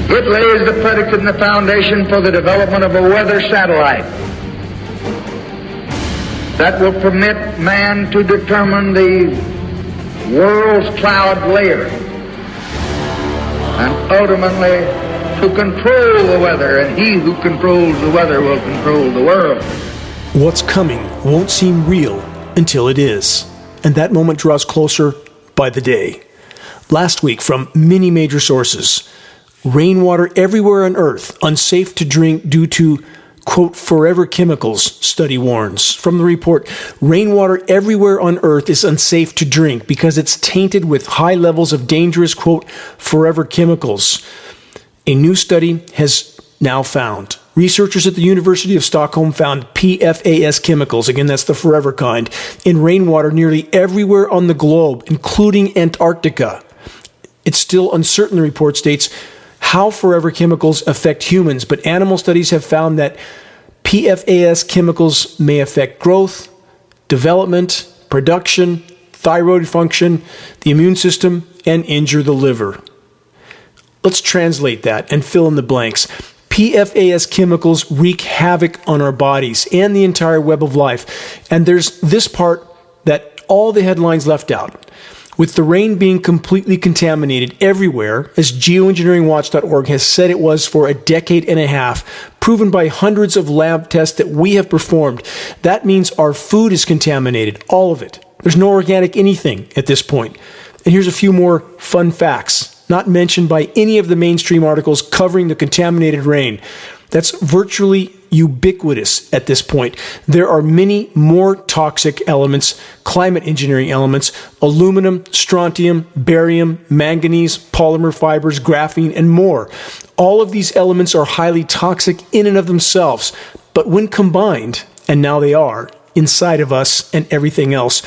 It lays the predicate and the foundation for the development of a weather satellite that will permit man to determine the world's cloud layer and ultimately to control the weather, and he who controls the weather will control the world. What's coming won't seem real until it is, and that moment draws closer by the day. Last week, from many major sources, rainwater everywhere on Earth unsafe to drink due to, quote, forever chemicals, study warns. From the report, rainwater everywhere on Earth is unsafe to drink because it's tainted with high levels of dangerous, quote, forever chemicals. A new study has now found. Researchers at the University of Stockholm found PFAS chemicals, again that's the forever kind, in rainwater nearly everywhere on the globe, including Antarctica. It's still uncertain, the report states, how forever chemicals affect humans, but animal studies have found that PFAS chemicals may affect growth, development, production, thyroid function, the immune system, and injure the liver. Let's translate that and fill in the blanks. PFAS chemicals wreak havoc on our bodies and the entire web of life. And there's this part that all the headlines left out. With the rain being completely contaminated everywhere, as Geoengineeringwatch.org has said it was for a decade and a half, proven by hundreds of lab tests that we have performed, that means our food is contaminated, all of it. There's no organic anything at this point. And here's a few more fun facts, not mentioned by any of the mainstream articles covering the contaminated rain. That's virtually ubiquitous at this point. There are many more toxic elements, climate engineering elements, aluminum, strontium, barium, manganese, polymer fibers, graphene, and more. All of these elements are highly toxic in and of themselves, but when combined, and now they are, inside of us and everything else,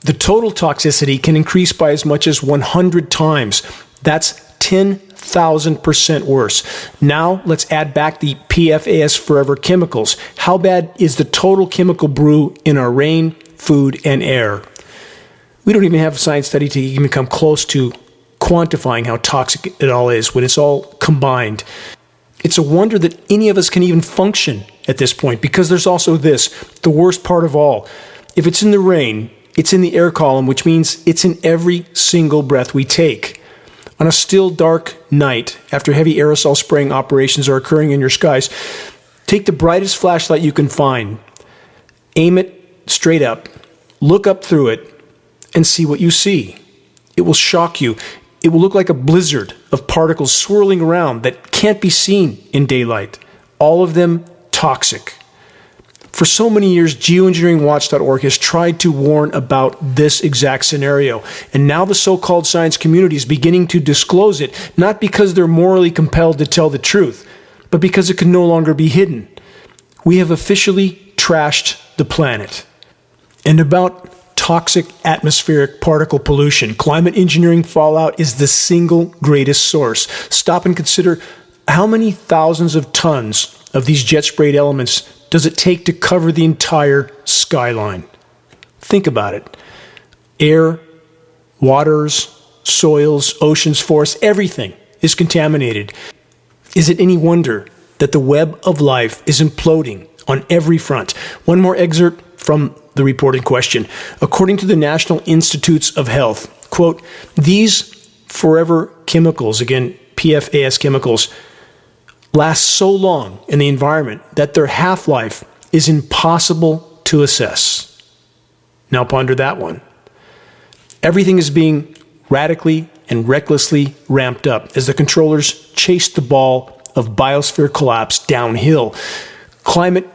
the total toxicity can increase by as much as 100 times. That's 10,000% worse. Now, let's add back the PFAS forever chemicals. How bad is the total chemical brew in our rain, food, and air? We don't even have a science study to even come close to quantifying how toxic it all is when it's all combined. It's a wonder that any of us can even function at this point, because there's also this, the worst part of all. If it's in the rain, it's in the air column, which means it's in every single breath we take. On a still, dark night, after heavy aerosol spraying operations are occurring in your skies, take the brightest flashlight you can find, aim it straight up, look up through it, and see what you see. It will shock you. It will look like a blizzard of particles swirling around that can't be seen in daylight. All of them toxic. For so many years, Geoengineeringwatch.org has tried to warn about this exact scenario, and now the so-called science community is beginning to disclose it, not because they're morally compelled to tell the truth, but because it can no longer be hidden. We have officially trashed the planet. And about toxic atmospheric particle pollution, climate engineering fallout is the single greatest source. Stop and consider how many thousands of tons of these jet-sprayed elements does it take to cover the entire skyline? Think about it. Air, waters, soils, oceans, forests, everything is contaminated. Is it any wonder that the web of life is imploding on every front? One more excerpt from the report in question. According to the National Institutes of Health, quote, these forever chemicals, again, PFAS chemicals, last so long in the environment that their half-life is impossible to assess. Now ponder that one. Everything is being radically and recklessly ramped up as the controllers chase the ball of biosphere collapse downhill. Climate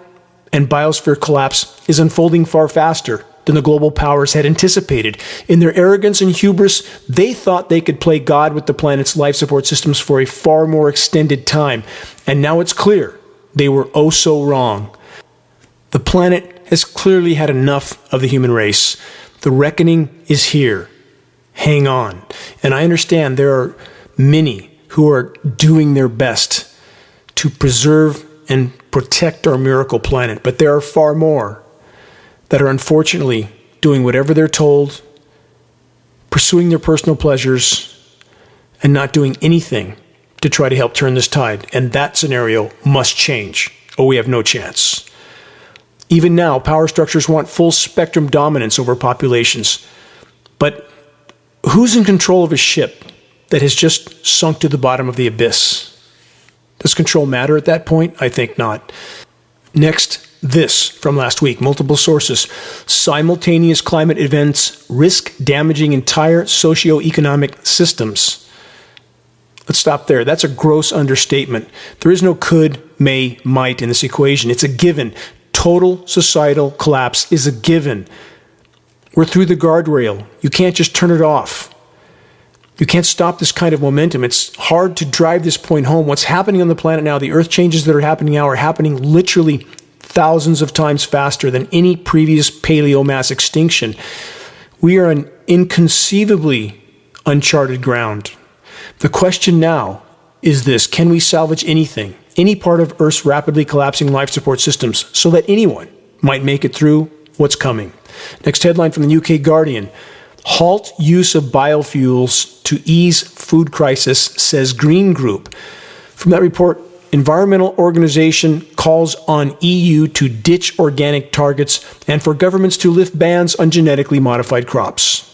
and biosphere collapse is unfolding far faster than the global powers had anticipated. In their arrogance and hubris, they thought they could play God with the planet's life support systems for a far more extended time. And now it's clear they were oh so wrong. The planet has clearly had enough of the human race. The reckoning is here. Hang on. And I understand there are many who are doing their best to preserve and protect our miracle planet, but there are far more that are unfortunately doing whatever they're told, pursuing their personal pleasures, and not doing anything to try to help turn this tide, and that scenario must change, or we have no chance. Even now, power structures want full spectrum dominance over populations. But who's in control of a ship that has just sunk to the bottom of the abyss? Does control matter at that point? I think not. Next, this from last week, multiple sources. Simultaneous climate events risk damaging entire socio-economic systems. Let's stop there. That's a gross understatement. There is no could, may, might in this equation. It's a given. Total societal collapse is a given. We're through the guardrail. You can't just turn it off. You can't stop this kind of momentum. It's hard to drive this point home. What's happening on the planet now, the earth changes that are happening now are happening literally thousands of times faster than any previous paleo mass extinction. We are on inconceivably uncharted ground. The question now is this: can we salvage anything, any part of Earth's rapidly collapsing life support systems, so that anyone might make it through what's coming? Next headline from the UK Guardian: halt use of biofuels to ease food crisis, says Green Group. From that report, environmental organization calls on EU to ditch organic targets and for governments to lift bans on genetically modified crops.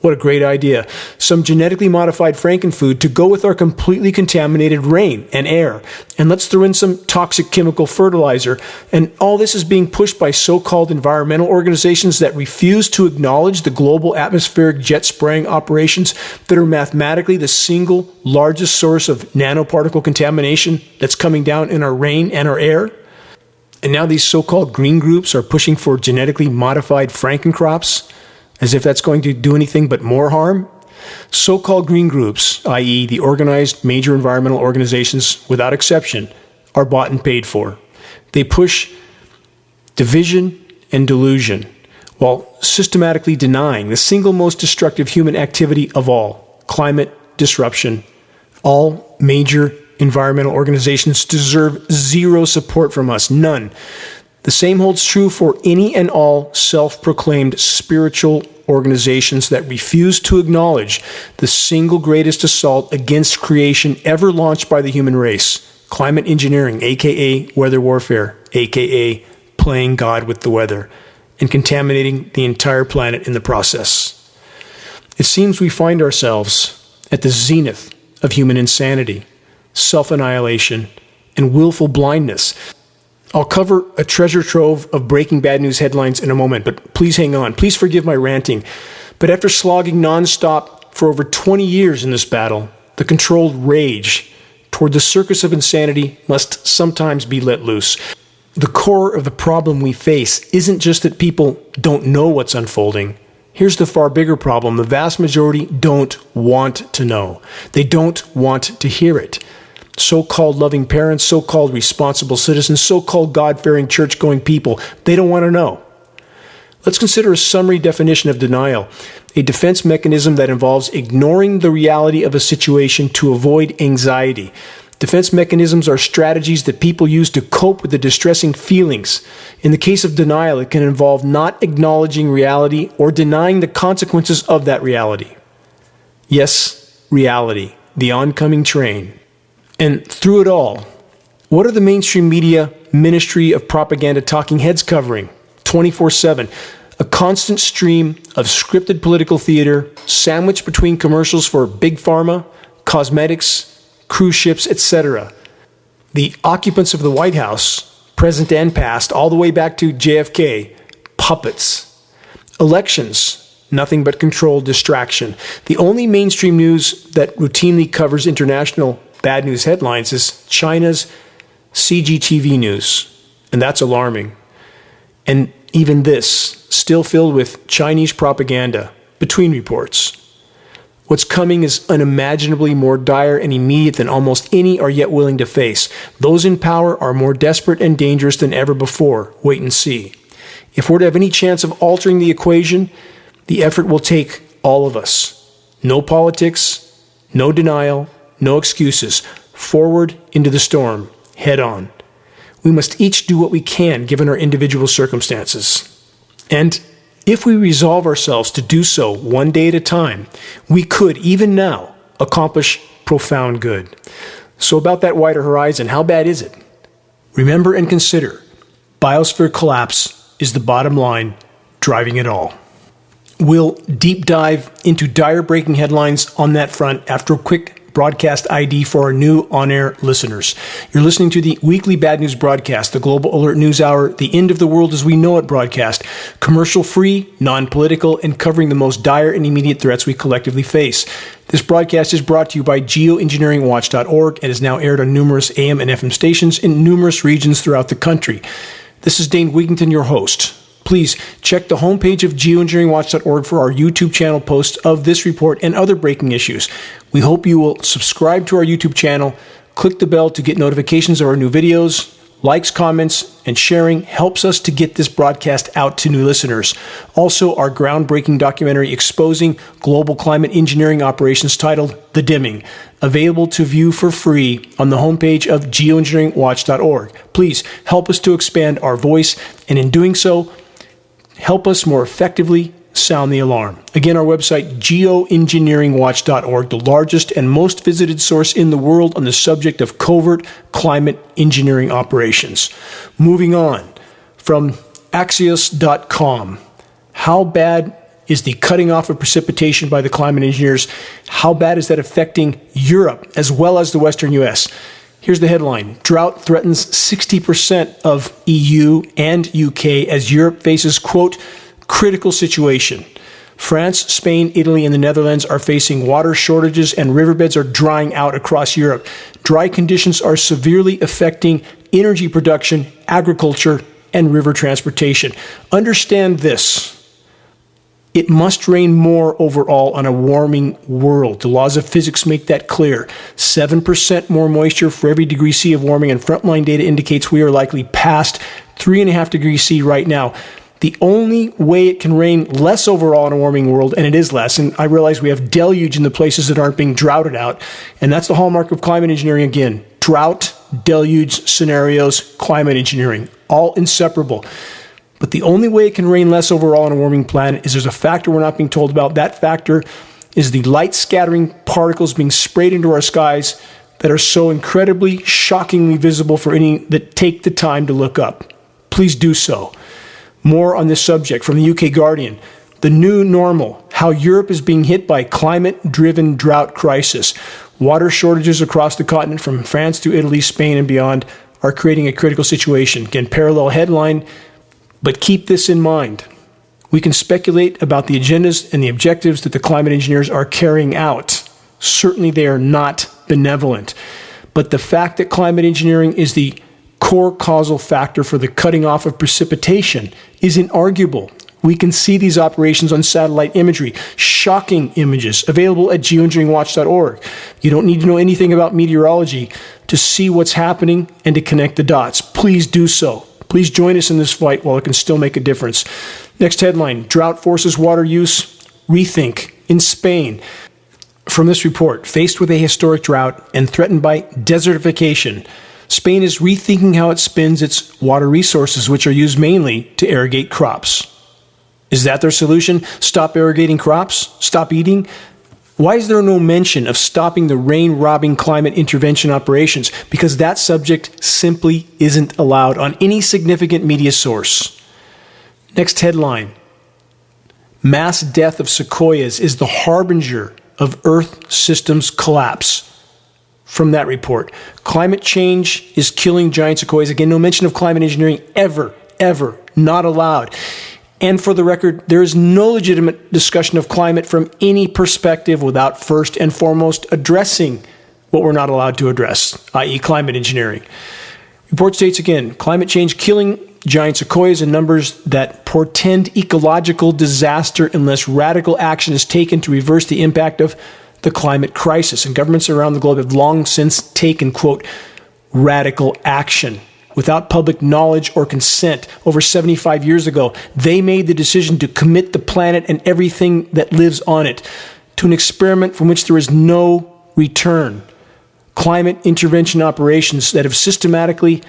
What a great idea. Some genetically modified frankenfood to go with our completely contaminated rain and air. And let's throw in some toxic chemical fertilizer. And all this is being pushed by so-called environmental organizations that refuse to acknowledge the global atmospheric jet spraying operations that are mathematically the single largest source of nanoparticle contamination that's coming down in our rain and our air. And now these so-called green groups are pushing for genetically modified frankencrops, as if that's going to do anything but more harm. So-called green groups, i.e. the organized major environmental organizations, without exception, are bought and paid for. They push division and delusion while systematically denying the single most destructive human activity of all, climate disruption. All major environmental organizations deserve zero support from us, none. The same holds true for any and all self-proclaimed spiritual organizations that refuse to acknowledge the single greatest assault against creation ever launched by the human race: climate engineering, aka weather warfare, aka playing God with the weather, and contaminating the entire planet in the process. It seems we find ourselves at the zenith of human insanity, self-annihilation, and willful blindness. I'll cover a treasure trove of breaking bad news headlines in a moment, but please hang on. Please forgive my ranting. But after slogging nonstop for over 20 years in this battle, the controlled rage toward the circus of insanity must sometimes be let loose. The core of the problem we face isn't just that people don't know what's unfolding. Here's the far bigger problem. The vast majority don't want to know. They don't want to hear it. So-called loving parents, so-called responsible citizens, so-called God-fearing church-going people, they don't want to know. Let's consider a summary definition of denial: a defense mechanism that involves ignoring the reality of a situation to avoid anxiety. Defense mechanisms are strategies that people use to cope with the distressing feelings. In the case of denial, it can involve not acknowledging reality or denying the consequences of that reality. Yes, reality, the oncoming train. And through it all, what are the mainstream media ministry of propaganda talking heads covering 24/7? A constant stream of scripted political theater sandwiched between commercials for big pharma, cosmetics, cruise ships, etc. The occupants of the White House, present and past, all the way back to JFK, puppets. Elections, nothing but controlled distraction. The only mainstream news that routinely covers international bad news headlines is China's CGTV news, and that's alarming. And even this, still filled with Chinese propaganda, between reports. What's coming is unimaginably more dire and immediate than almost any are yet willing to face. Those in power are more desperate and dangerous than ever before. Wait and see. If we're to have any chance of altering the equation, the effort will take all of us. No politics, no denial, no excuses. Forward into the storm, head on. We must each do what we can given our individual circumstances. And if we resolve ourselves to do so one day at a time, we could, even now, accomplish profound good. So about that wider horizon, how bad is it? Remember and consider, biosphere collapse is the bottom line driving it all. We'll deep dive into dire breaking headlines on that front after a quick broadcast ID for our new on-air listeners. You're listening to the weekly Bad News broadcast, the Global Alert News Hour, the end of the world as we know it broadcast, commercial-free, non-political, and covering the most dire and immediate threats we collectively face. This broadcast is brought to you by Geoengineeringwatch.org and is now aired on numerous AM and FM stations in numerous regions throughout the country. This is Dane Wigington, your host. Please check the homepage of Geoengineeringwatch.org for our YouTube channel posts of this report and other breaking issues. We hope you will subscribe to our YouTube channel, click the bell to get notifications of our new videos. Likes, comments, and sharing helps us to get this broadcast out to new listeners. Also, our groundbreaking documentary exposing global climate engineering operations titled The Dimming, available to view for free on the homepage of Geoengineeringwatch.org. Please help us to expand our voice, and in doing so, help us more effectively sound the alarm. Again, our website, Geoengineeringwatch.org, the largest and most visited source in the world on the subject of covert climate engineering operations. Moving on, from Axios.com, how bad is the cutting off of precipitation by the climate engineers? How bad is that affecting Europe as well as the Western U.S.? Here's the headline. Drought threatens 60% of EU and UK as Europe faces, quote, critical situation. France, Spain, Italy, and the Netherlands are facing water shortages and riverbeds are drying out across Europe. Dry conditions are severely affecting energy production, agriculture, and river transportation. Understand this. It must rain more overall on a warming world. The laws of physics make that clear. 7% more moisture for every degree C of warming, and frontline data indicates we are likely past 3.5 degrees C right now. The only way it can rain less overall in a warming world, and it is less, and I realize we have deluge in the places that aren't being droughted out, and that's the hallmark of climate engineering again. Drought, deluge, scenarios, climate engineering, all inseparable. But the only way it can rain less overall on a warming planet is there's a factor we're not being told about. That factor is the light scattering particles being sprayed into our skies that are so incredibly, shockingly visible for any that take the time to look up. Please do so. More on this subject from the UK Guardian. The new normal, how Europe is being hit by climate-driven drought crisis. Water shortages across the continent from France to Italy, Spain, and beyond are creating a critical situation. Again, parallel headline. But keep this in mind. We can speculate about the agendas and the objectives that the climate engineers are carrying out. Certainly they are not benevolent. But the fact that climate engineering is the core causal factor for the cutting off of precipitation is inarguable. We can see these operations on satellite imagery, shocking images available at geoengineeringwatch.org. You don't need to know anything about meteorology to see what's happening and to connect the dots. Please do so. Please join us in this fight while it can still make a difference. Next headline, drought forces water use rethink in Spain. From this report, faced with a historic drought and threatened by desertification, Spain is rethinking how it spends its water resources, which are used mainly to irrigate crops. Is that their solution? Stop irrigating crops? Stop eating? Why is there no mention of stopping the rain-robbing climate intervention operations? Because that subject simply isn't allowed on any significant media source. Next headline. Mass death of sequoias is the harbinger of Earth systems collapse. From that report, climate change is killing giant sequoias. Again, no mention of climate engineering ever, not allowed. And for the record, there is no legitimate discussion of climate from any perspective without first and foremost addressing what we're not allowed to address, i.e. climate engineering. Report states again, climate change killing giant sequoias in numbers that portend ecological disaster unless radical action is taken to reverse the impact of the climate crisis. And governments around the globe have long since taken, quote, radical action. Without public knowledge or consent, over 75 years ago, they made the decision to commit the planet and everything that lives on it to an experiment from which there is no return. Climate intervention operations that have systematically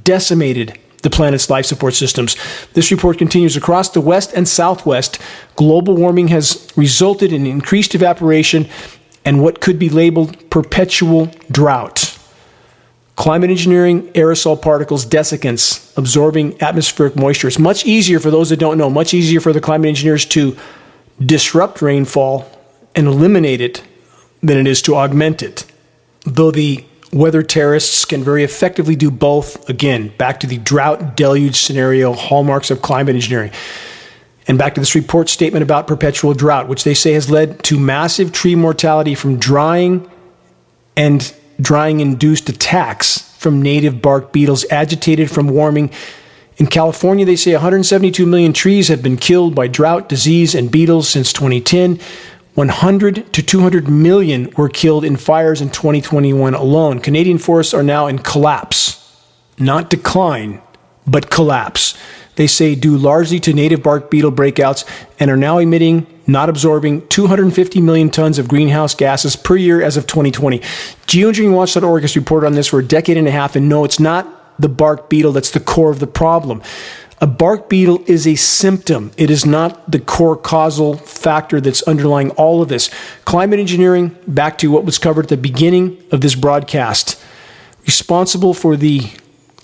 decimated the planet's life support systems. This report continues across the West and Southwest. Global warming has resulted in increased evaporation and what could be labeled perpetual drought. Climate engineering, aerosol particles, desiccants, absorbing atmospheric moisture. It's much easier for those that don't know, much easier for the climate engineers to disrupt rainfall and eliminate it than it is to augment it. Though the weather terrorists can very effectively do both. Again, back to the drought deluge scenario, hallmarks of climate engineering. And back to this report statement about perpetual drought, which they say has led to massive tree mortality from drying and drying-induced attacks from native bark beetles agitated from warming. In California, they say 172 million trees have been killed by drought, disease, and beetles since 2010. 100 to 200 million were killed in fires in 2021 alone. Canadian forests are now in collapse, not decline, but collapse. They say due largely to native bark beetle breakouts and are now emitting, not absorbing, 250 million tons of greenhouse gases per year as of 2020. Geoengineeringwatch.org has reported on this for a decade and a half, and no, it's not the bark beetle that's the core of the problem. A bark beetle is a symptom. It is not the core causal factor that's underlying all of this. Climate engineering, back to what was covered at the beginning of this broadcast, responsible for the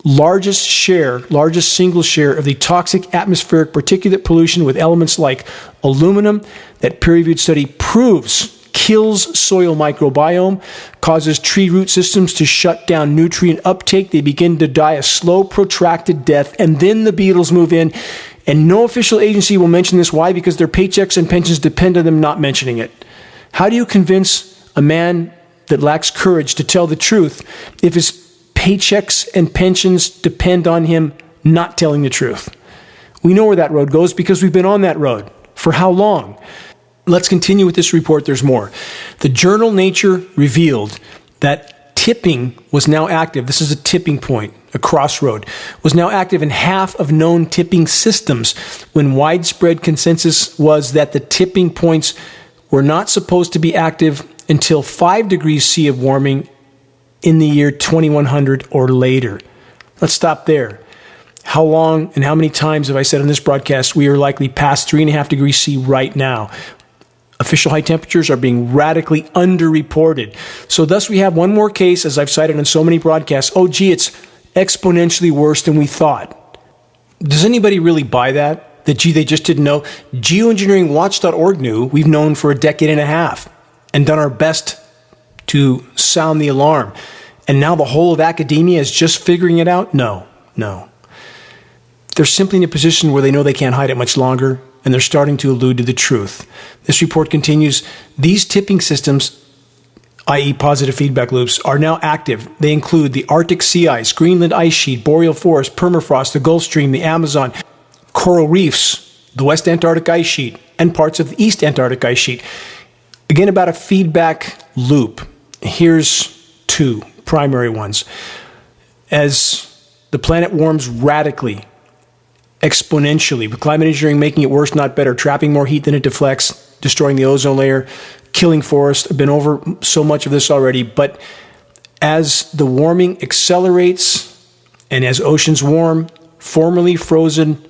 largest single share of the toxic atmospheric particulate pollution with elements like aluminum that peer-reviewed study proves kills soil microbiome, causes tree root systems to shut down nutrient uptake. They begin to die a slow, protracted death, and then the beetles move in. And no official agency will mention this. Why? Because their paychecks and pensions depend on them not mentioning it. How do you convince a man that lacks courage to tell the truth if his paychecks and pensions depend on him not telling the truth? We know where that road goes because we've been on that road. For how long? Let's continue with this report. There's more. The journal Nature revealed that tipping was now active. This is a tipping point, a crossroad, was now active in half of known tipping systems when widespread consensus was that the tipping points were not supposed to be active until 5 degrees C of warming in the year 2100 or later. Let's stop there. How long and how many times have I said on this broadcast we are likely past 3.5 degrees C right now? Official high temperatures are being radically underreported. So thus we have one more case, as I've cited on so many broadcasts. Oh, gee, it's exponentially worse than we thought. Does anybody really buy that? That, gee, they just didn't know? Geoengineeringwatch.org knew. We've known for a decade and a half and done our best to sound the alarm. And now the whole of academia is just figuring it out? No. They're simply in a position where they know they can't hide it much longer, and they're starting to allude to the truth. This report continues, these tipping systems, i.e. positive feedback loops, are now active. They include the Arctic sea ice, Greenland ice sheet, boreal forest, permafrost, the Gulf Stream, the Amazon, coral reefs, the West Antarctic ice sheet, and parts of the East Antarctic ice sheet. Again, about a feedback loop. Here's two primary ones. As the planet warms radically, exponentially, with climate engineering making it worse, not better, trapping more heat than it deflects, destroying the ozone layer, killing forests. I've been over so much of this already, but as the warming accelerates and as oceans warm, formerly frozen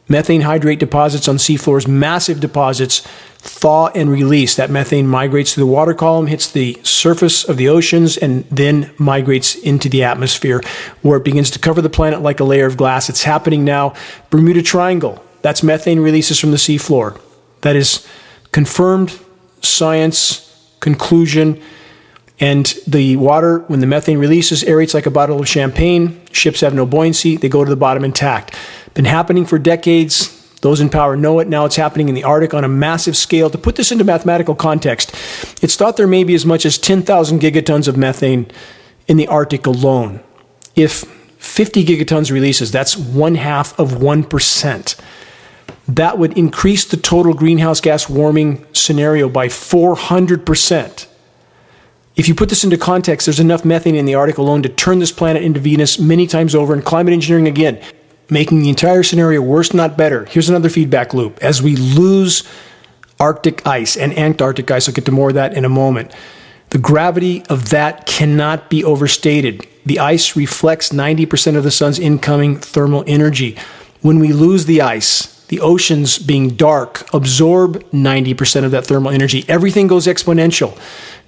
methane hydrate deposits on seafloors, massive deposits, thaw and release. That methane migrates to the water column, hits the surface of the oceans, and then migrates into the atmosphere, where it begins to cover the planet like a layer of glass. It's happening now. Bermuda Triangle, that's methane releases from the seafloor. That is confirmed science conclusion. And the water, when the methane releases, aerates like a bottle of champagne. Ships have no buoyancy. They go to the bottom intact. Been happening for decades. Those in power know it. Now it's happening in the Arctic on a massive scale. To put this into mathematical context, it's thought there may be as much as 10,000 gigatons of methane in the Arctic alone. If 50 gigatons releases, that's 0.5%. That would increase the total greenhouse gas warming scenario by 400%. If you put this into context, there's enough methane in the Arctic alone to turn this planet into Venus many times over. And climate engineering, again, making the entire scenario worse, not better. Here's another feedback loop. As we lose Arctic ice and Antarctic ice, I'll get to more of that in a moment, the gravity of that cannot be overstated. The ice reflects 90% of the sun's incoming thermal energy. When we lose the ice, the oceans being dark absorb 90% of that thermal energy. Everything goes exponential.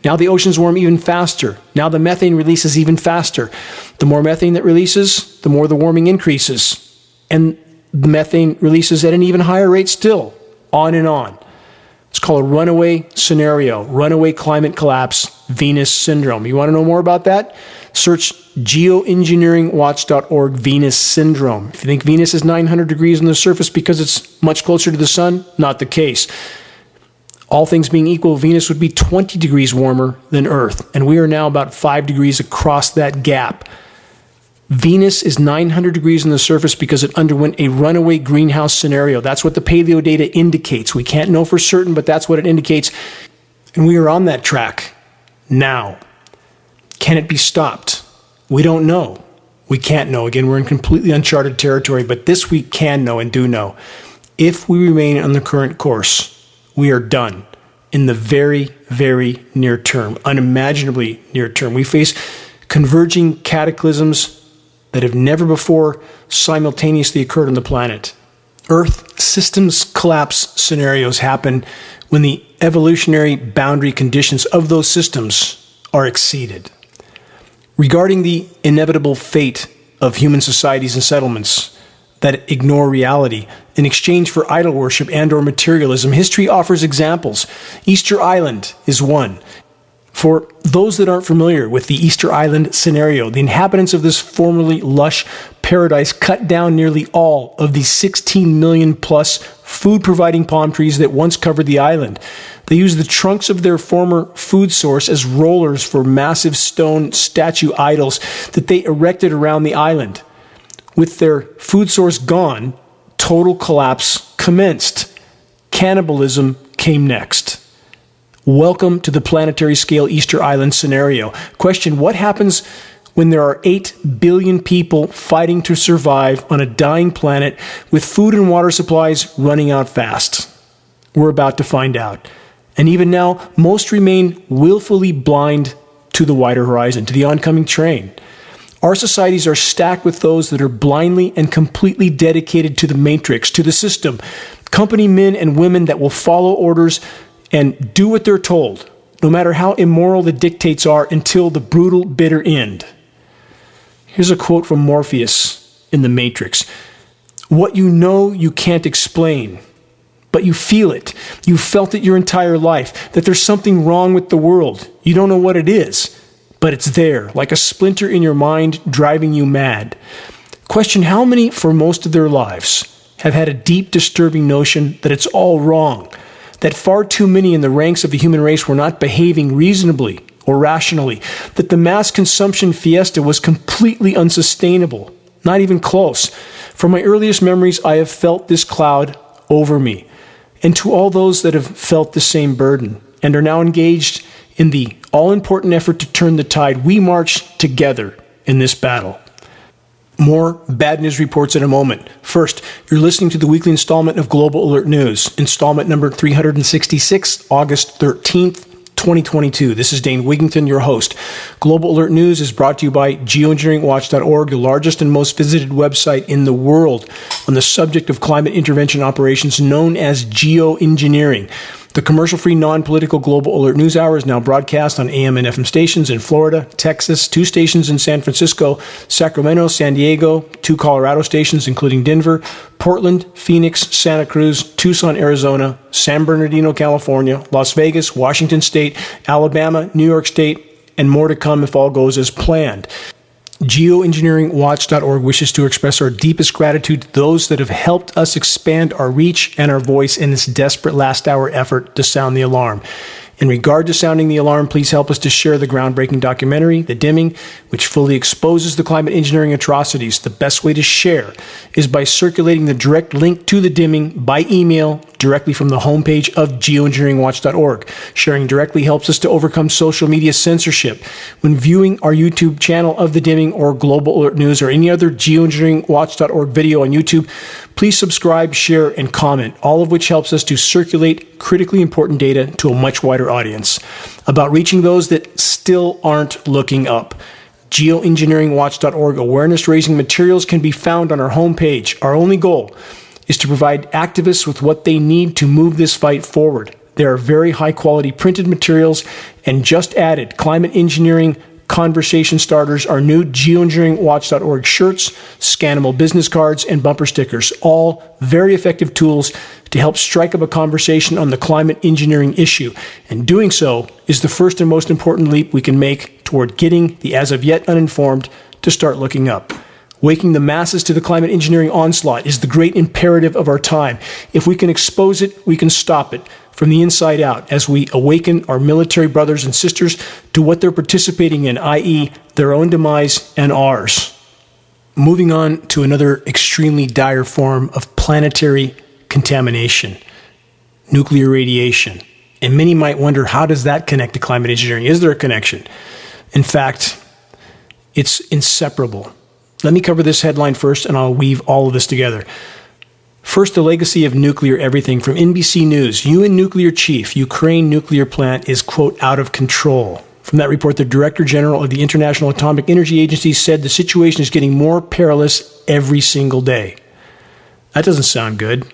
Now the oceans warm even faster. Now the methane releases even faster. The more methane that releases, the more the warming increases. And the methane releases at an even higher rate still, on and on. It's called a runaway scenario, runaway climate collapse, Venus syndrome. You want to know more about that? Search geoengineeringwatch.org Venus syndrome. If you think Venus is 900 degrees on the surface because it's much closer to the sun, not the case. All things being equal, Venus would be 20 degrees warmer than Earth, and we are now about 5 degrees across that gap. Venus is 900 degrees on the surface because it underwent a runaway greenhouse scenario. That's what the paleo data indicates. We can't know for certain, but that's what it indicates. And we are on that track now. Can it be stopped? We don't know. We can't know. Again, we're in completely uncharted territory, but this we can know and do know. If we remain on the current course, we are done in the very, very near term, unimaginably near term. We face converging cataclysms that have never before simultaneously occurred on the planet. Earth systems collapse scenarios happen when the evolutionary boundary conditions of those systems are exceeded. Regarding the inevitable fate of human societies and settlements that ignore reality in exchange for idol worship and or materialism, history offers examples. Easter Island is one. For those that aren't familiar with the Easter Island scenario, the inhabitants of this formerly lush paradise cut down nearly all of the 16 million plus food-providing palm trees that once covered the island. They used the trunks of their former food source as rollers for massive stone statue idols that they erected around the island. With their food source gone, total collapse commenced. Cannibalism came next. Welcome to the planetary scale Easter Island scenario. Question: what happens when there are 8 billion people fighting to survive on a dying planet with food and water supplies running out fast? We're about to find out. And even now, most remain willfully blind to the wider horizon, to the oncoming train. Our societies are stacked with those that are blindly and completely dedicated to the matrix, to the system. Company men and women that will follow orders and do what they're told, no matter how immoral the dictates are, until the brutal, bitter end. Here's a quote from Morpheus in The Matrix. What you know you can't explain, but you feel it. You've felt it your entire life, that there's something wrong with the world. You don't know what it is, but it's there, like a splinter in your mind driving you mad. Question: how many, for most of their lives, have had a deep, disturbing notion that it's all wrong, that far too many in the ranks of the human race were not behaving reasonably or rationally, that the mass consumption fiesta was completely unsustainable, not even close. From my earliest memories, I have felt this cloud over me. And to all those that have felt the same burden and are now engaged in the all-important effort to turn the tide, we march together in this battle. More bad news reports in a moment. First, you're listening to the weekly installment of Global Alert News, installment number 366, August 13th, 2022. This is Dane Wigington, your host. Global Alert News is brought to you by Geoengineeringwatch.org, the largest and most visited website in the world on the subject of climate intervention operations, known as geoengineering. The commercial-free, non-political Global Alert News Hour is now broadcast on AM and FM stations in Florida, Texas, 2 stations in San Francisco, Sacramento, San Diego, 2 Colorado stations, including Denver, Portland, Phoenix, Santa Cruz, Tucson, Arizona, San Bernardino, California, Las Vegas, Washington State, Alabama, New York State, and more to come if all goes as planned. Geoengineeringwatch.org wishes to express our deepest gratitude to those that have helped us expand our reach and our voice in this desperate last-hour effort to sound the alarm. In regard to sounding the alarm, please help us to share the groundbreaking documentary, The Dimming, which fully exposes the climate engineering atrocities. The best way to share is by circulating the direct link to The Dimming by email directly from the homepage of geoengineeringwatch.org. Sharing directly helps us to overcome social media censorship. When viewing our YouTube channel of The Dimming or Global Alert News or any other geoengineeringwatch.org video on YouTube, please subscribe, share, and comment, all of which helps us to circulate critically important data to a much wider audience. About reaching those that still aren't looking up. Geoengineeringwatch.org awareness-raising materials can be found on our homepage. Our only goal is to provide activists with what they need to move this fight forward. There are very high-quality printed materials and just added climate engineering conversation starters are new geoengineeringwatch.org shirts, scannable business cards, and bumper stickers, all very effective tools to help strike up a conversation on the climate engineering issue. And doing so is the first and most important leap we can make toward getting the as of yet uninformed to start looking up. Waking the masses to the climate engineering onslaught is the great imperative of our time. If we can expose it, we can stop it from the inside out as we awaken our military brothers and sisters to what they're participating in, i.e., their own demise and ours. Moving on to another extremely dire form of planetary contamination, nuclear radiation. And many might wonder, how does that connect to climate engineering? Is there a connection? In fact, it's inseparable. Let me cover this headline first, and I'll weave all of this together. First, the legacy of nuclear everything. From NBC News, UN nuclear chief, Ukraine nuclear plant is, quote, out of control. From that report, the Director General of the International Atomic Energy Agency said the situation is getting more perilous every single day. That doesn't sound good.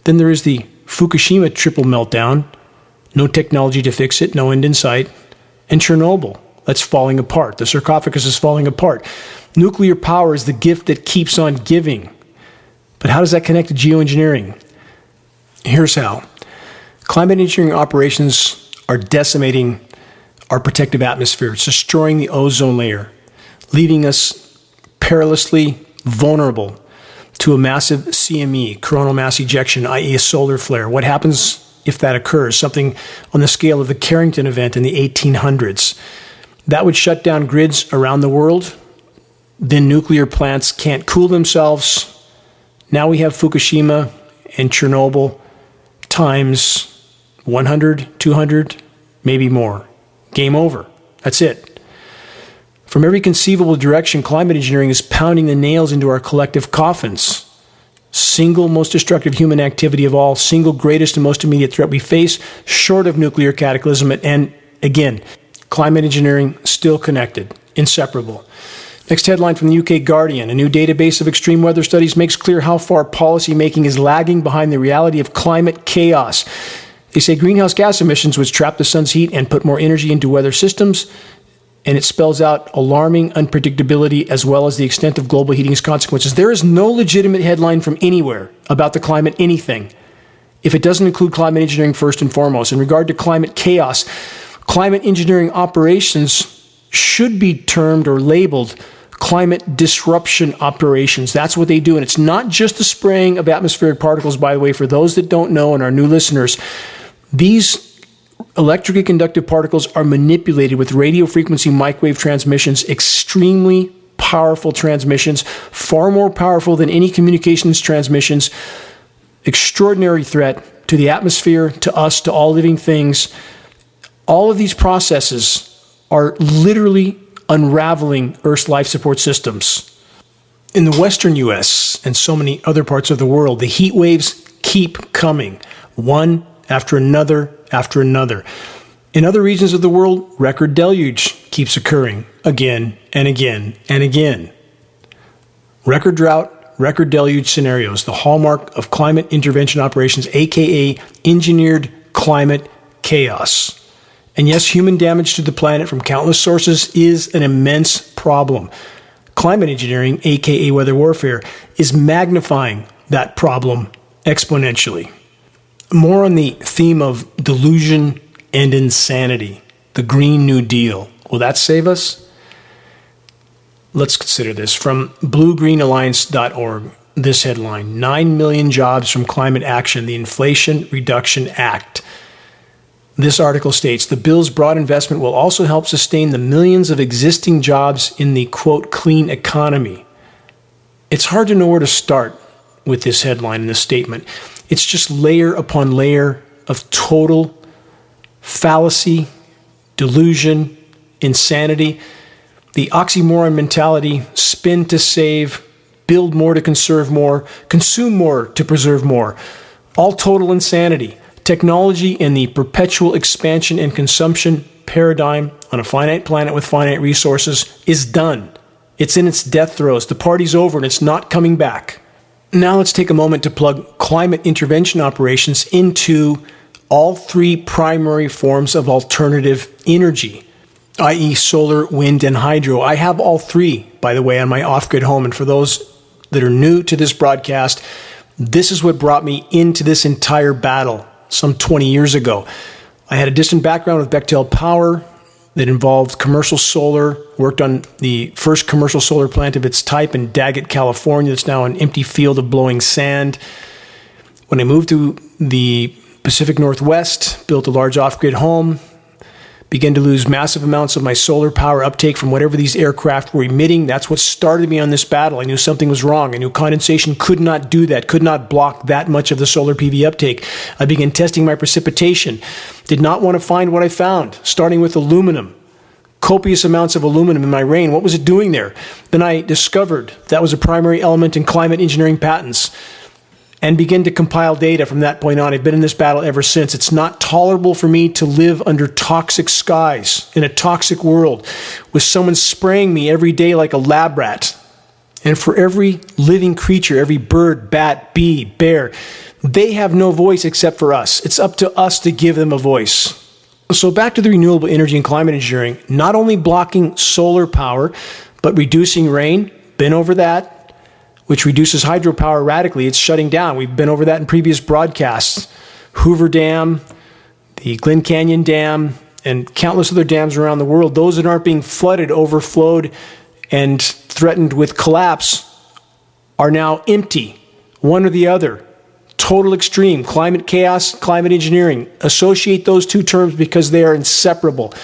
Then there is the Fukushima triple meltdown. No technology to fix it, no end in sight. And Chernobyl, that's falling apart. The sarcophagus is falling apart. Nuclear power is the gift that keeps on giving. But how does that connect to geoengineering? Here's how. Climate engineering operations are decimating our protective atmosphere. It's destroying the ozone layer, leaving us perilously vulnerable to a massive CME, coronal mass ejection, i.e. a solar flare. What happens if that occurs? Something on the scale of the Carrington event in the 1800s. That would shut down grids around the world. Then nuclear plants can't cool themselves. Now we have Fukushima and Chernobyl times 100, 200, maybe more. Game over. That's it. From every conceivable direction, climate engineering is pounding the nails into our collective coffins. Single most destructive human activity of all, single greatest and most immediate threat we face, short of nuclear cataclysm. And again, climate engineering still connected, inseparable. Next headline from the UK Guardian. A new database of extreme weather studies makes clear how far policy making is lagging behind the reality of climate chaos. They say greenhouse gas emissions, which trap the sun's heat and put more energy into weather systems, and it spells out alarming unpredictability as well as the extent of global heating's consequences. There is no legitimate headline from anywhere about the climate anything if it doesn't include climate engineering first and foremost. In regard to climate chaos, climate engineering operations should be termed or labeled climate disruption operations. That's what they do. And it's not just the spraying of atmospheric particles, by the way, for those that don't know and our new listeners. These electrically conductive particles are manipulated with radio frequency microwave transmissions, extremely powerful transmissions, far more powerful than any communications transmissions. Extraordinary threat to the atmosphere, to us, to all living things. All of these processes are literally unraveling Earth's life support systems. In the western U.S. and so many other parts of the world, the heat waves keep coming, one after another after another. In other regions of the world, record deluge keeps occurring again and again and again. Record drought, record deluge scenarios, the hallmark of climate intervention operations, aka engineered climate chaos. And yes, human damage to the planet from countless sources is an immense problem. Climate engineering, aka weather warfare, is magnifying that problem exponentially. More on the theme of delusion and insanity, the Green New Deal. Will that save us? Let's consider this. From bluegreenalliance.org, this headline, 9 million jobs from climate action, the Inflation Reduction Act. This article states, the bill's broad investment will also help sustain the millions of existing jobs in the, quote, clean economy. It's hard to know where to start with this headline and this statement. It's just layer upon layer of total fallacy, delusion, insanity, the oxymoron mentality, spin to save, build more to conserve more, consume more to preserve more. All total insanity. Technology and the perpetual expansion and consumption paradigm on a finite planet with finite resources is done. It's in its death throes. The party's over and it's not coming back. Now let's take a moment to plug climate intervention operations into all three primary forms of alternative energy, i.e. solar, wind, and hydro. I have all three, by the way, on my off-grid home. And for those that are new to this broadcast, this is what brought me into this entire battle some 20 years ago. I had a distant background with Bechtel Power that involved commercial solar, worked on the first commercial solar plant of its type in Daggett, California. It's now an empty field of blowing sand. When I moved to the Pacific Northwest, built a large off-grid home, began to lose massive amounts of my solar power uptake from whatever these aircraft were emitting. That's what started me on this battle. I knew something was wrong. I knew condensation could not do that, could not block that much of the solar PV uptake. I began testing my precipitation. Did not want to find what I found, starting with aluminum. Copious amounts of aluminum in my rain. What was it doing there? Then I discovered that was a primary element in climate engineering patents, and begin to compile data from that point on. I've been in this battle ever since. It's not tolerable for me to live under toxic skies, in a toxic world, with someone spraying me every day like a lab rat. And for every living creature, every bird, bat, bee, bear, they have no voice except for us. It's up to us to give them a voice. So back to the renewable energy and climate engineering, not only blocking solar power, but reducing rain, been over that, which reduces hydropower radically. It's shutting down. We've been over that in previous broadcasts. Hoover Dam, the Glen Canyon Dam, and countless other dams around the world. Those that aren't being flooded, overflowed, and threatened with collapse are now empty, one or the other. Total extreme, climate chaos, climate engineering. Associate those two terms because they are inseparable.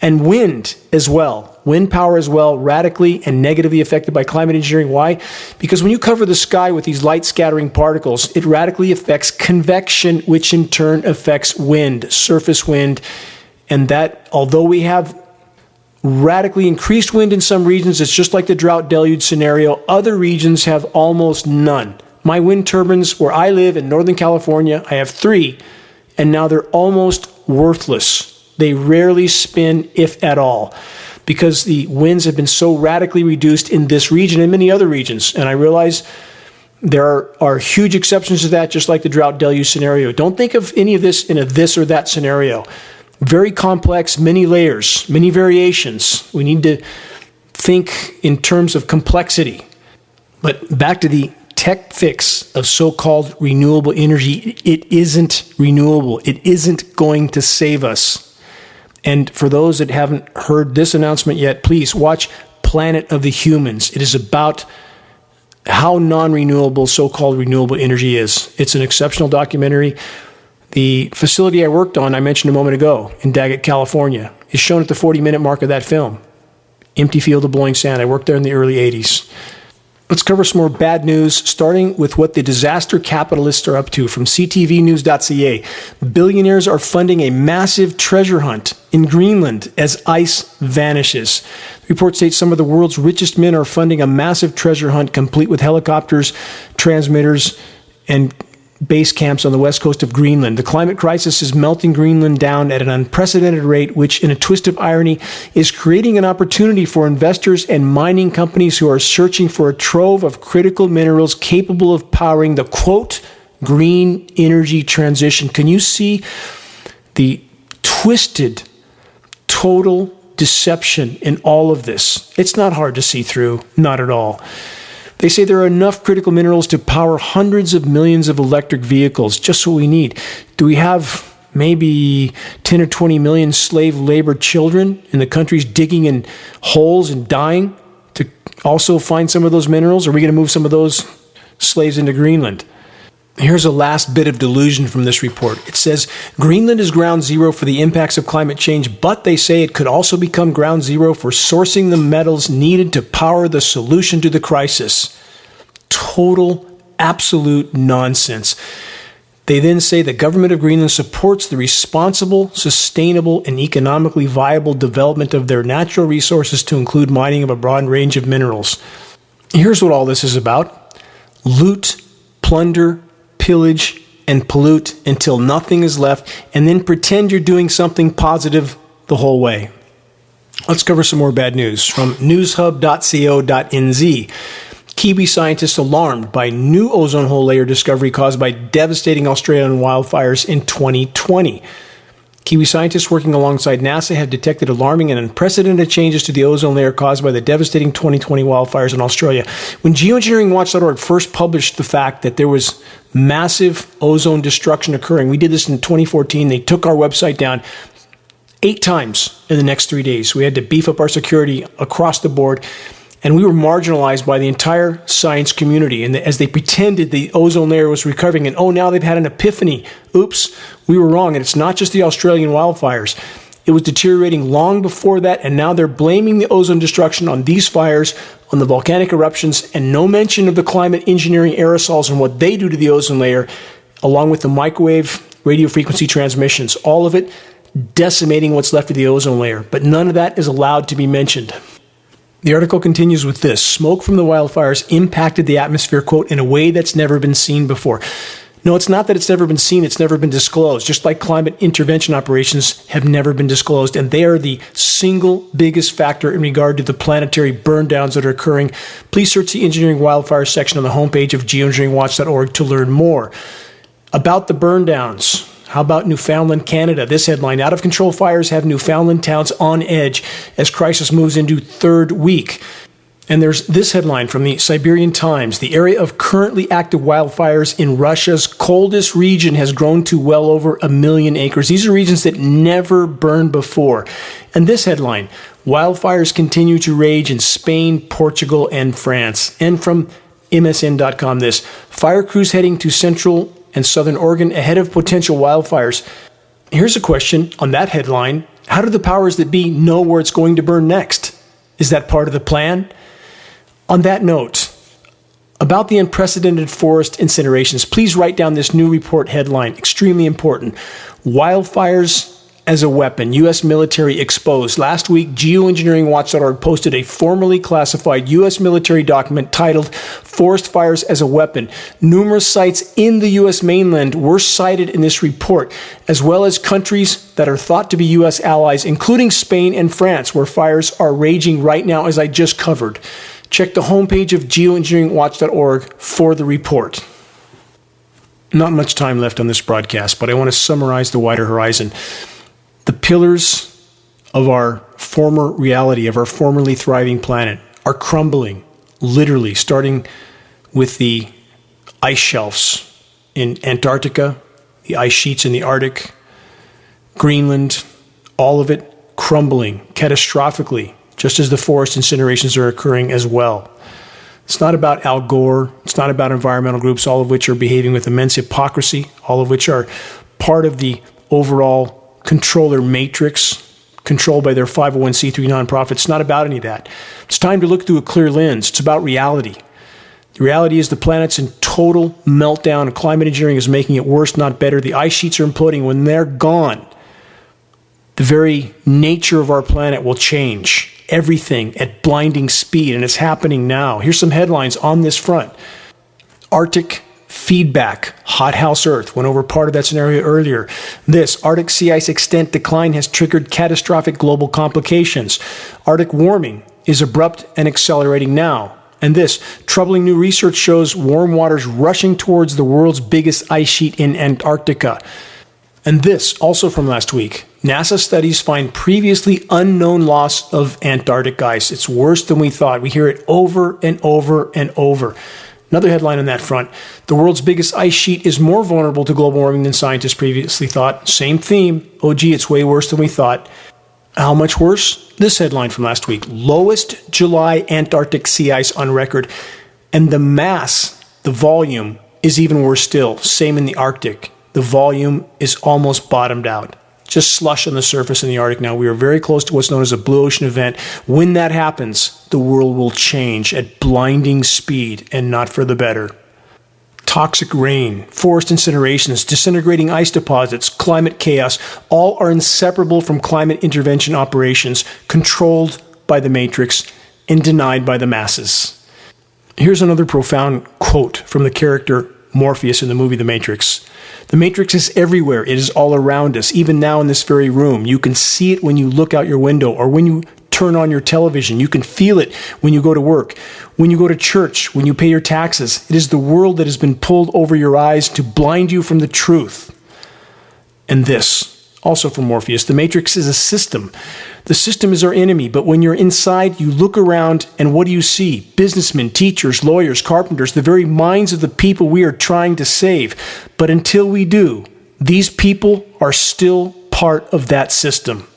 And wind as well, wind power as well, radically and negatively affected by climate engineering. Why? Because when you cover the sky with these light scattering particles, it radically affects convection, which in turn affects wind, surface wind. And that, although we have radically increased wind in some regions, it's just like the drought deluge scenario. Other regions have almost none. My wind turbines where I live in Northern California, I have 3, and now they're almost worthless. They rarely spin, if at all, because the winds have been so radically reduced in this region and many other regions. And I realize there are huge exceptions to that, just like the drought deluge scenario. Don't think of any of this in a this or that scenario. Very complex, many layers, many variations. We need to think in terms of complexity. But back to the tech fix of so-called renewable energy, it isn't renewable. It isn't going to save us. And for those that haven't heard this announcement yet, please watch Planet of the Humans. It is about how non-renewable so-called renewable energy is. It's an exceptional documentary. The facility I worked on, I mentioned a moment ago, in Daggett, California, is shown at the 40-minute mark of that film. Empty field of blowing sand. I worked there in the early 80s. Let's cover some more bad news, starting with what the disaster capitalists are up to from ctvnews.ca. Billionaires are funding a massive treasure hunt in Greenland as ice vanishes. The report states some of the world's richest men are funding a massive treasure hunt complete with helicopters, transmitters, and base camps on the west coast of Greenland. The climate crisis is melting Greenland down at an unprecedented rate, which, in a twist of irony, is creating an opportunity for investors and mining companies who are searching for a trove of critical minerals capable of powering the, quote, green energy transition. Can you see the twisted, total deception in all of this? It's not hard to see through, not at all. They say there are enough critical minerals to power hundreds of millions of electric vehicles, just what we need. Do we have maybe 10 or 20 million slave labor children in the countries digging in holes and dying to also find some of those minerals? Or are we going to move some of those slaves into Greenland? Here's a last bit of delusion from this report. It says, Greenland is ground zero for the impacts of climate change, but they say it could also become ground zero for sourcing the metals needed to power the solution to the crisis. Total, absolute nonsense. They then say the government of Greenland supports the responsible, sustainable, and economically viable development of their natural resources to include mining of a broad range of minerals. Here's what all this is about. Loot, plunder, pillage, and pollute until nothing is left, and then pretend you're doing something positive the whole way. Let's cover some more bad news from newshub.co.nz. Kiwi scientists alarmed by new ozone hole layer discovery caused by devastating Australian wildfires in 2020. Kiwi scientists working alongside NASA have detected alarming and unprecedented changes to the ozone layer caused by the devastating 2020 wildfires in Australia. When Geoengineeringwatch.org first published the fact that there was massive ozone destruction occurring, we did this in 2014. They took our website down 8 times in the next 3 days. We had to beef up our security across the board, and we were marginalized by the entire science community. And as they pretended the ozone layer was recovering, and now they've had an epiphany. Oops, we were wrong. And it's not just the Australian wildfires. It was deteriorating long before that, and now they're blaming the ozone destruction on these fires, on the volcanic eruptions, and no mention of the climate engineering aerosols and what they do to the ozone layer, along with the microwave radio frequency transmissions. All of it decimating what's left of the ozone layer. But none of that is allowed to be mentioned. The article continues with this. Smoke from the wildfires impacted the atmosphere, quote, in a way that's never been seen before. No, it's not that it's never been seen, it's never been disclosed. Just like climate intervention operations have never been disclosed, and they are the single biggest factor in regard to the planetary burn downs that are occurring. Please search the Engineering Wildfires section on the homepage of geoengineeringwatch.org to learn more. About the burn downs, how about Newfoundland, Canada? This headline, out of control fires have Newfoundland towns on edge as crisis moves into 3rd week. And there's this headline from the Siberian Times. The area of currently active wildfires in Russia's coldest region has grown to well over 1 million acres. These are regions that never burned before. And this headline, wildfires continue to rage in Spain, Portugal, and France. And from MSN.com, this, fire crews heading to central and southern Oregon ahead of potential wildfires. Here's a question on that headline. How do the powers that be know where it's going to burn next? Is that part of the plan? On that note, about the unprecedented forest incinerations, please write down this new report headline, extremely important. Wildfires as a weapon, U.S. military exposed. Last week, Geoengineeringwatch.org posted a formally classified U.S. military document titled Forest Fires as a Weapon. Numerous sites in the U.S. mainland were cited in this report, as well as countries that are thought to be U.S. allies, including Spain and France, where fires are raging right now, as I just covered. Check the homepage of geoengineeringwatch.org for the report. Not much time left on this broadcast, but I want to summarize the wider horizon. The pillars of our former reality, of our formerly thriving planet, are crumbling, literally, starting with the ice shelves in Antarctica, the ice sheets in the Arctic, Greenland, all of it crumbling catastrophically, just as the forest incinerations are occurring as well. It's not about Al Gore, it's not about environmental groups, all of which are behaving with immense hypocrisy, all of which are part of the overall controller matrix, controlled by their 501c3 nonprofits. It's not about any of that. It's time to look through a clear lens. It's about reality. The reality is the planet's in total meltdown, and climate engineering is making it worse, not better. The ice sheets are imploding. When they're gone, the very nature of our planet will change. Everything at blinding speed, and it's happening now. Here's some headlines on this front. Arctic feedback, hothouse Earth. Went over part of that scenario earlier. This, Arctic sea ice extent decline has triggered catastrophic global complications. Arctic warming is abrupt and accelerating now. And this, troubling new research shows warm waters rushing towards the world's biggest ice sheet in Antarctica. And this, also from last week, NASA studies find previously unknown loss of Antarctic ice. It's worse than we thought. We hear it over and over and over. Another headline on that front, the world's biggest ice sheet is more vulnerable to global warming than scientists previously thought. Same theme. Oh, gee, it's way worse than we thought. How much worse? This headline from last week, lowest July Antarctic sea ice on record. And the mass, the volume, is even worse still. Same in the Arctic. The volume is almost bottomed out. Just slush on the surface in the Arctic now. We are very close to what's known as a blue ocean event. When that happens, the world will change at blinding speed and not for the better. Toxic rain, forest incinerations, disintegrating ice deposits, climate chaos, all are inseparable from climate intervention operations controlled by the matrix and denied by the masses. Here's another profound quote from the character Morpheus in the movie The Matrix. The Matrix is everywhere. It is all around us, even now in this very room. You can see it when you look out your window or when you turn on your television. You can feel it when you go to work, when you go to church, when you pay your taxes. It is the world that has been pulled over your eyes to blind you from the truth. And this, also from Morpheus, the Matrix is a system. The system is our enemy, but when you're inside, you look around, and what do you see? Businessmen, teachers, lawyers, carpenters, the very minds of the people we are trying to save. But until we do, these people are still part of that system.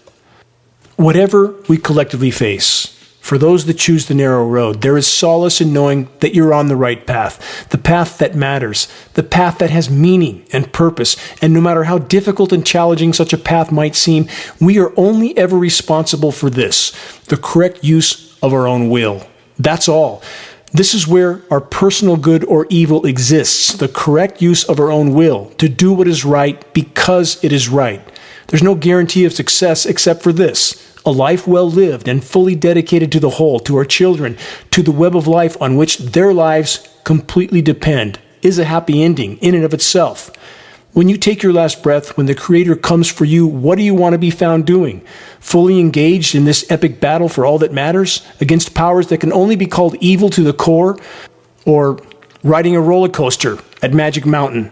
Whatever we collectively face, for those that choose the narrow road, there is solace in knowing that you're on the right path, the path that matters, the path that has meaning and purpose. And no matter how difficult and challenging such a path might seem, we are only ever responsible for this, the correct use of our own will. That's all. This is where our personal good or evil exists, the correct use of our own will, to do what is right because it is right. There's no guarantee of success except for this: a life well lived and fully dedicated to the whole, to our children, to the web of life on which their lives completely depend, is a happy ending in and of itself. When you take your last breath, when the Creator comes for you, what do you want to be found doing? Fully engaged in this epic battle for all that matters, against powers that can only be called evil to the core? Or riding a roller coaster at Magic Mountain?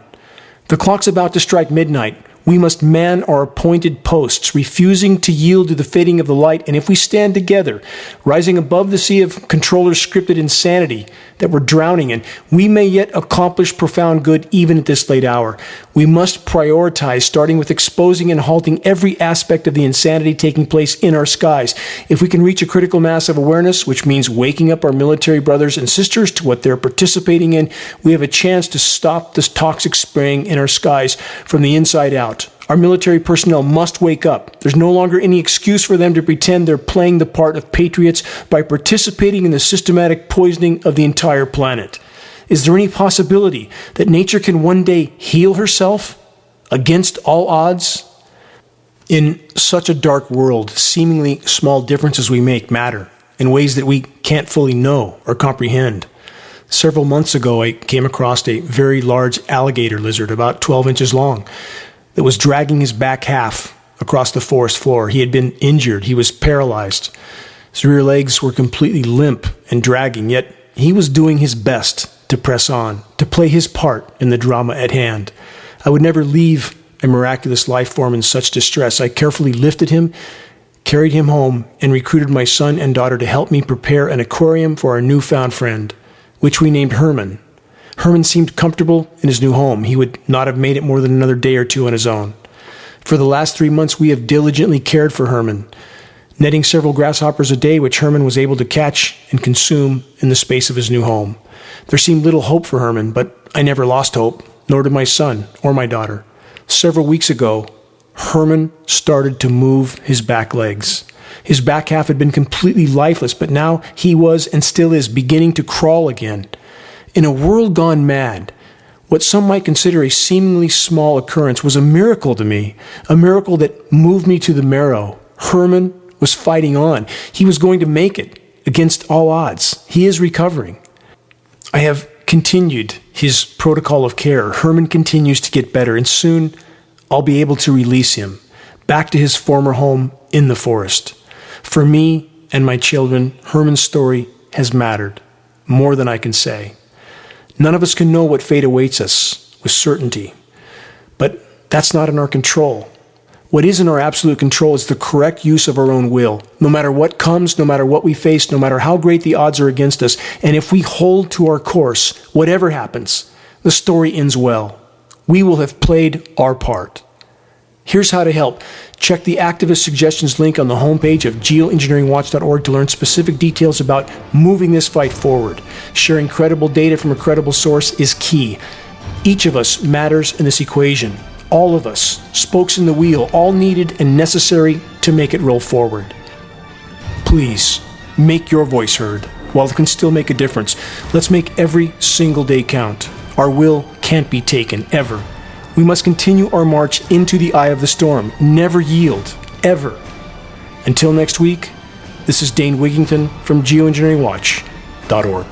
The clock's about to strike midnight. We must man our appointed posts, refusing to yield to the fading of the light. And if we stand together, rising above the sea of controllers' scripted insanity that we're drowning in, we may yet accomplish profound good even at this late hour. We must prioritize, starting with exposing and halting every aspect of the insanity taking place in our skies. If we can reach a critical mass of awareness, which means waking up our military brothers and sisters to what they're participating in, we have a chance to stop this toxic spraying in our skies from the inside out. Our military personnel must wake up. There's no longer any excuse for them to pretend they're playing the part of patriots by participating in the systematic poisoning of the entire planet. Is there any possibility that nature can one day heal herself against all odds? In such a dark world, seemingly small differences we make matter in ways that we can't fully know or comprehend. Several months ago, I came across a very large alligator lizard, about 12 inches long, that was dragging his back half across the forest floor. He had been injured. He was paralyzed. His rear legs were completely limp and dragging, yet he was doing his best to press on, to play his part in the drama at hand. I would never leave a miraculous life form in such distress. I carefully lifted him, carried him home, and recruited my son and daughter to help me prepare an aquarium for our newfound friend, which we named Herman. Herman seemed comfortable in his new home. He would not have made it more than another day or two on his own. For the last 3 months, we have diligently cared for Herman, netting several grasshoppers a day, which Herman was able to catch and consume in the space of his new home. There seemed little hope for Herman, but I never lost hope, nor did my son or my daughter. Several weeks ago, Herman started to move his back legs. His back half had been completely lifeless, but now he was and still is beginning to crawl again. In a world gone mad, what some might consider a seemingly small occurrence was a miracle to me, a miracle that moved me to the marrow. Herman was fighting on. He was going to make it against all odds. He is recovering. I have continued his protocol of care. Herman continues to get better, and soon I'll be able to release him back to his former home in the forest. For me and my children, Herman's story has mattered more than I can say. None of us can know what fate awaits us with certainty, but that's not in our control. What is in our absolute control is the correct use of our own will. No matter what comes, no matter what we face, no matter how great the odds are against us, and if we hold to our course, whatever happens, the story ends well. We will have played our part. Here's how to help. Check the activist suggestions link on the homepage of geoengineeringwatch.org to learn specific details about moving this fight forward. Sharing credible data from a credible source is key. Each of us matters in this equation. All of us, spokes in the wheel, all needed and necessary to make it roll forward. Please, make your voice heard. While it can still make a difference, let's make every single day count. Our will can't be taken, ever. We must continue our march into the eye of the storm. Never yield, ever. Until next week, this is Dane Wigington from geoengineeringwatch.org.